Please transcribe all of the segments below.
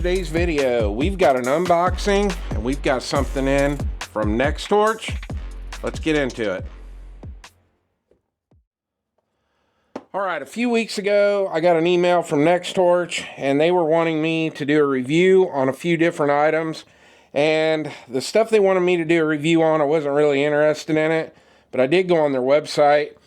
today's video. We've got an unboxing and we've got something in from Nextorch. Let's get into it. Alright, a few weeks ago I got an email from Nextorch and they were wanting me to do a review on a few different items, and the stuff they wanted me to do a review on, I wasn't really interested in it, but I did go on their website.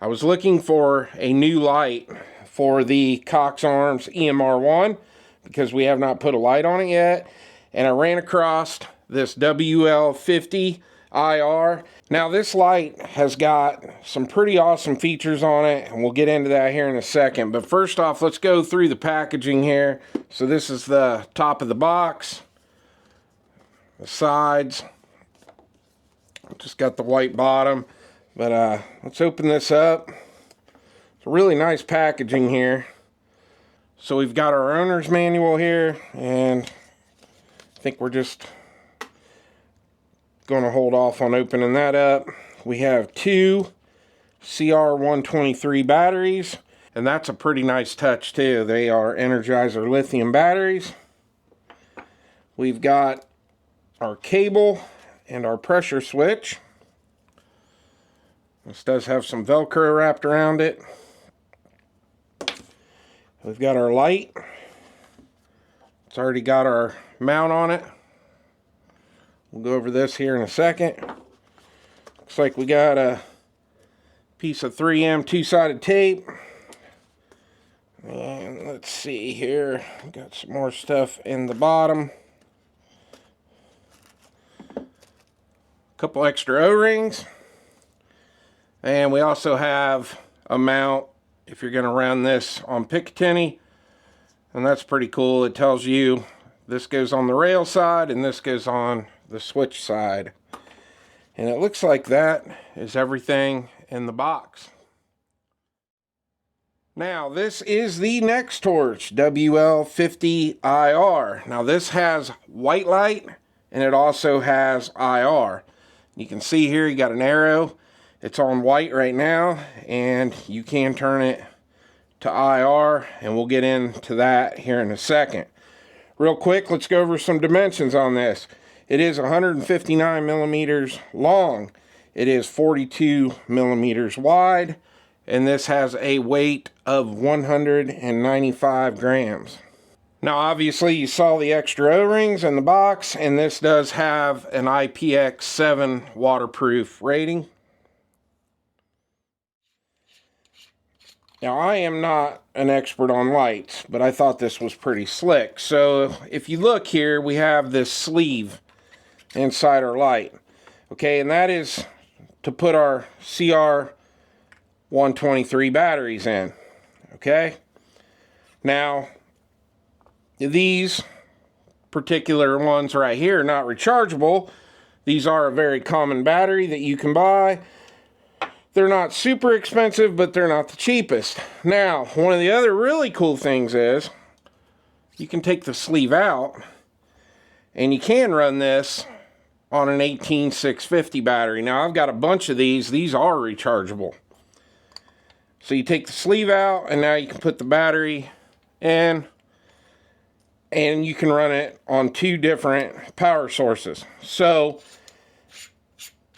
I was looking for a new light for the Cox Arms EMR1 because we have not put a light on it yet, and I ran across this WL50IR. Now this light has got some pretty awesome features on it, and we'll get into that here in a second. But first off, let's go through the packaging here. So this is the top of the box, the sides, just got the white bottom, but let's open this up. It's a really nice packaging here. So we've got our owner's manual here, and I think we're just going to hold off on opening that up. We have two CR123 batteries, and that's a pretty nice touch too. They are Energizer lithium batteries. We've got our cable and our pressure switch. This does have some Velcro wrapped around it. We've got our light. It's already got our mount on it. We'll go over this here in a second. Looks like we got a piece of 3M two-sided tape. And let's see here. We've got some more stuff in the bottom. A couple extra O-rings. And we also have a mount if you're going to run this on Picatinny, and that's pretty cool. It tells you this goes on the rail side and this goes on the switch side, and it looks like that is everything in the box. Now this is the Nextorch WL50IR. Now this has white light and it also has IR. You can see here you got an arrow. It's on white right now, and you can turn it to IR, and we'll get into that here in a second. Real quick, let's go over some dimensions on this. It is 159 millimeters long. It is 42 millimeters wide, and this has a weight of 195 grams. Now obviously you saw the extra O-rings in the box, and this does have an IPX7 waterproof rating. Now, I am not an expert on lights, but I thought this was pretty slick. So, if you look here, we have this sleeve inside our light. Okay, and that is to put our CR123 batteries in. Okay? Now, these particular ones right here are not rechargeable. These are a very common battery that you can buy. They're not super expensive, but they're not the cheapest. Now, one of the other really cool things is you can take the sleeve out and you can run this on an 18650 battery. Now, I've got a bunch of these. These are rechargeable. So you take the sleeve out and now you can put the battery in, and you can run it on two different power sources. So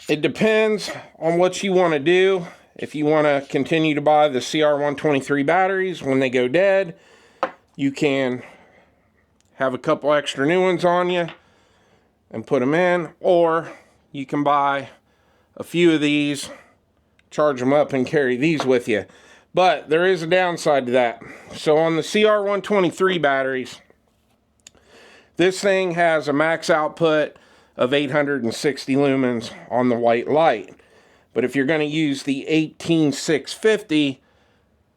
it depends on what you want to do. If you want to continue to buy the CR123 batteries when they go dead, you can have a couple extra new ones on you and put them in, or you can buy a few of these, charge them up, and carry these with you. But there is a downside to that. So on the CR123 batteries, this thing has a max output of 860 lumens on the white light. But if you're going to use the 18650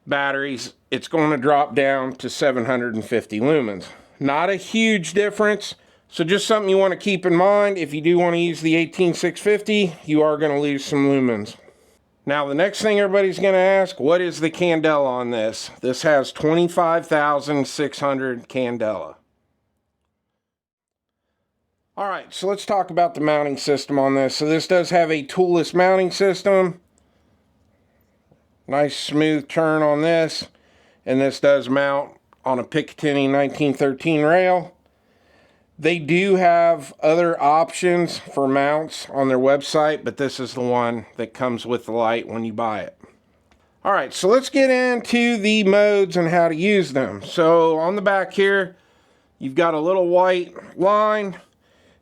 batteries, it's going to drop down to 750 lumens. Not a huge difference, so just something you want to keep in mind. If you do want to use the 18650, you are going to lose some lumens. Now the next thing everybody's going to ask, what is the candela on this? This has 25,600 candela. Alright, so let's talk about the mounting system on this. So this does have a toolless mounting system. Nice smooth turn on this. And this does mount on a Picatinny 1913 rail. They do have other options for mounts on their website, but this is the one that comes with the light when you buy it. All right, so let's get into the modes and how to use them. So on the back here, you've got a little white line,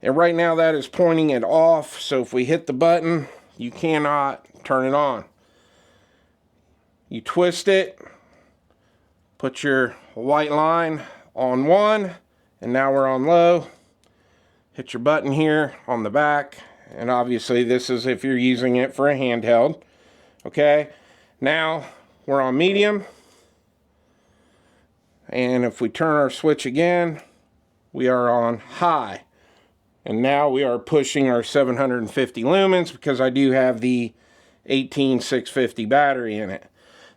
and right now that is pointing it off. So if we hit the button, you cannot turn it on. You twist it, put your white line on one, and now we're on low. Hit your button here on the back, and obviously this is if you're using it for a handheld. Okay, now we're on medium, and if we turn our switch again, we are on high. And now we are pushing our 750 lumens because I do have the 18650 battery in it.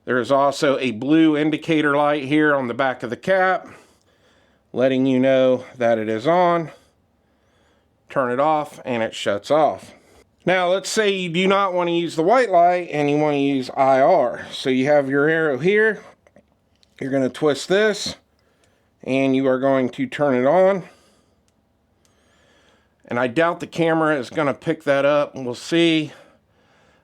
There is also a blue indicator light here on the back of the cap, letting you know that it is on. Turn it off and it shuts off. Now let's say you do not want to use the white light and you want to use IR. So you have your arrow here. You're going to twist this and you are going to turn it on. And I doubt the camera is going to pick that up, and we'll see.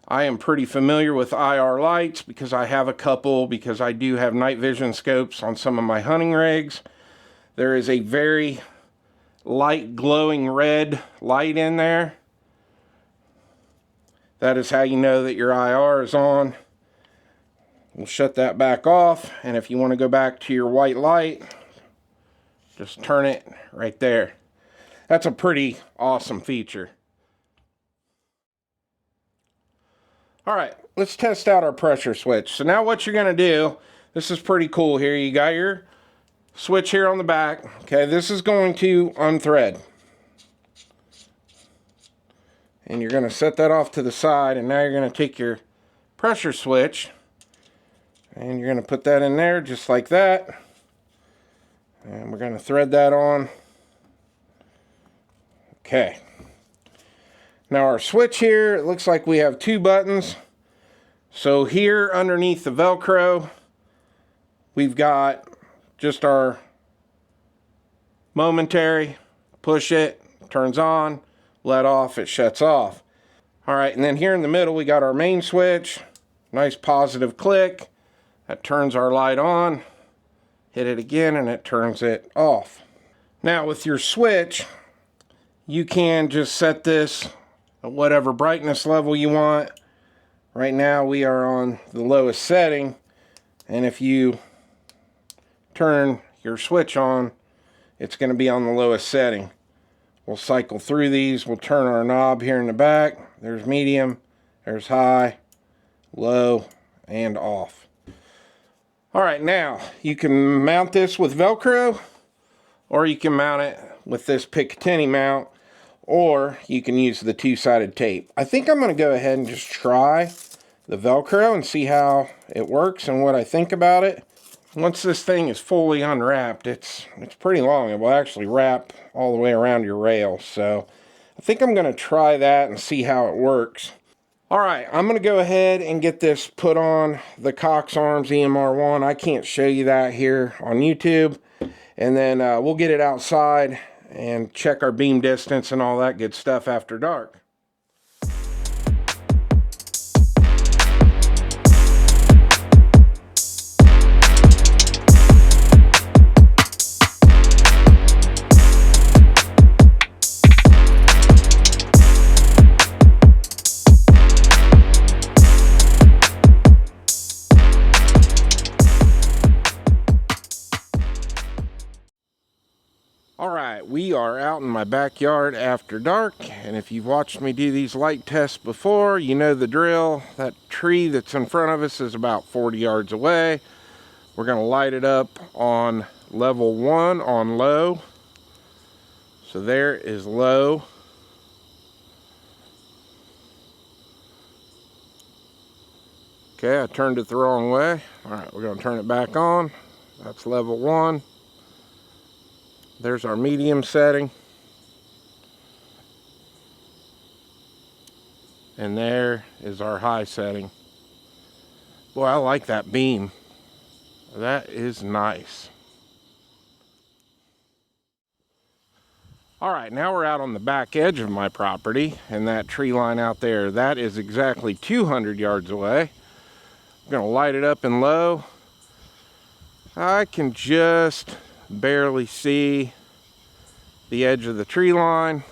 I am pretty familiar with IR lights because I have a couple, because I do have night vision scopes on some of my hunting rigs. There is a very light glowing red light in there. That is how you know that your IR is on. We'll shut that back off, and if you want to go back to your white light, just turn it right there. That's a pretty awesome feature. All right, let's test out our pressure switch. So now what you're going to do, this is pretty cool here. You got your switch here on the back. Okay, this is going to unthread. And you're going to set that off to the side, and now you're going to take your pressure switch and you're going to put that in there just like that. And we're going to thread that on. Okay. Now our switch here, it looks like we have two buttons. So here underneath the Velcro, we've got just our momentary. Push it, turns on, let off, it shuts off. All right, and then here in the middle, we got our main switch. Nice positive click. That turns our light on. Hit it again and it turns it off. Now with your switch, you can just set this at whatever brightness level you want. Right now we are on the lowest setting, and if you turn your switch on, it's going to be on the lowest setting. We'll cycle through these. We'll turn our knob here in the back. There's medium, there's high, low, and off. All right, now you can mount this with Velcro, or you can mount it with this Picatinny mount, or you can use the two-sided tape. I think I'm going to go ahead and just try the Velcro and see how it works and what I think about it. Once this thing is fully unwrapped, it's pretty long. It will actually wrap all the way around your rail. So I think I'm going to try that and see how it works. All right, I'm going to go ahead and get this put on the Cox Arms EMR1. I can't show you that here on YouTube. And then we'll get it outside and check our beam distance and all that good stuff after dark. Alright, we are out in my backyard after dark, and if you've watched me do these light tests before, you know the drill. That tree that's in front of us is about 40 yards away. We're going to light it up on level 1 on low. So there is low. Okay, I turned it the wrong way. Alright, we're going to turn it back on. That's level 1. There's our medium setting. And there is our high setting. Boy, I like that beam. That is nice. All right, now we're out on the back edge of my property, and that tree line out there, that is exactly 200 yards away. I'm gonna light it up in low. I can just barely see the edge of the tree line.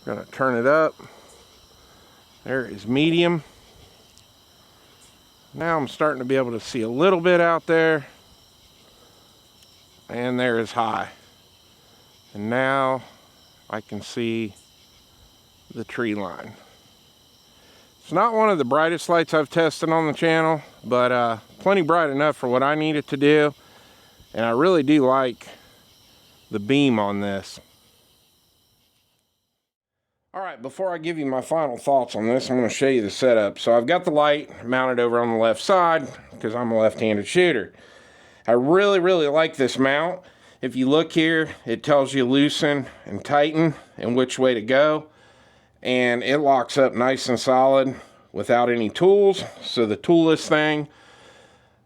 I'm gonna turn it up. There is medium. Now I'm starting to be able to see a little bit out there. And there is high. And now I can see the tree line. It's not one of the brightest lights I've tested on the channel, but plenty bright enough for what I need it to do. And I really do like the beam on this. All right, before I give you my final thoughts on this, I'm going to show you the setup. So I've got the light mounted over on the left side because I'm a left-handed shooter. I really like this mount. If you look here, it tells you loosen and tighten and which way to go. And it locks up nice and solid without any tools. So the toolless thing,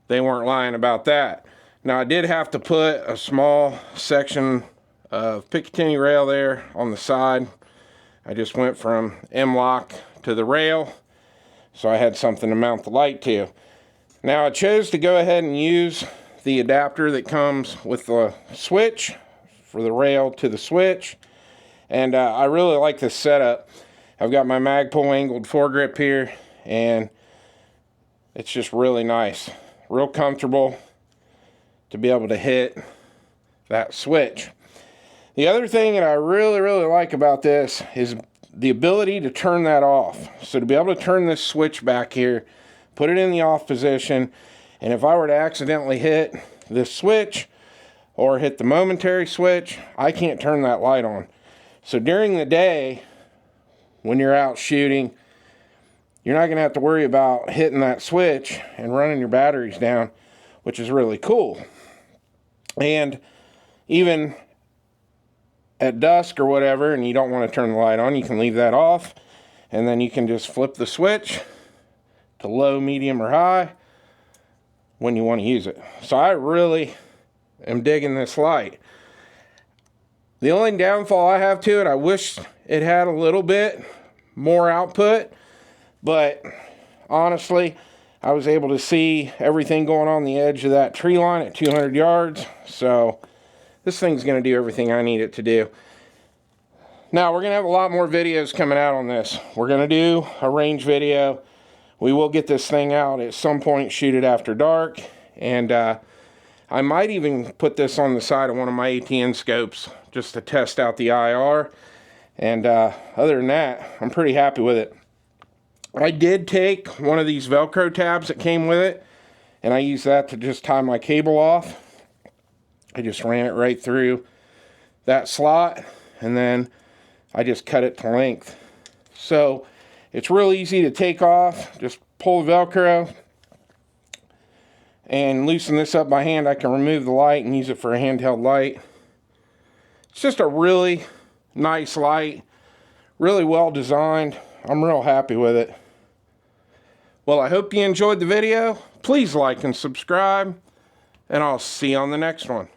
they weren't lying about that. Now I did have to put a small section of Picatinny rail there on the side. I just went from M-lock to the rail, so I had something to mount the light to. Now I chose to go ahead and use the adapter that comes with the switch for the rail to the switch, and I really like this setup. I've got my Magpul angled foregrip here, and it's just really nice, real comfortable to be able to hit that switch. The other thing that I really like about this is the ability to turn that off. So to be able to turn this switch back here, put it in the off position, and if I were to accidentally hit this switch or hit the momentary switch, I can't turn that light on. So during the day, when you're out shooting, you're not going to have to worry about hitting that switch and running your batteries down, which is really cool. And even at dusk or whatever, and you don't want to turn the light on, you can leave that off, and then you can just flip the switch to low, medium, or high when you want to use it. So I really am digging this light. The only downfall I have to it, I wish it had a little bit more output, but honestly, I was able to see everything going on the edge of that tree line at 200 yards, so this thing's going to do everything I need it to do. Now, we're going to have a lot more videos coming out on this. We're going to do a range video. We will get this thing out at some point, shoot it after dark, and I might even put this on the side of one of my ATN scopes just to test out the IR. And other than that, I'm pretty happy with it. I did take one of these Velcro tabs that came with it, and I used that to just tie my cable off. I just ran it right through that slot, and then I just cut it to length. So it's real easy to take off. Just pull the Velcro and loosen this up by hand. I can remove the light and use it for a handheld light. It's just a really nice light, really well designed. I'm real happy with it. Well, I hope you enjoyed the video. Please like and subscribe, and I'll see you on the next one.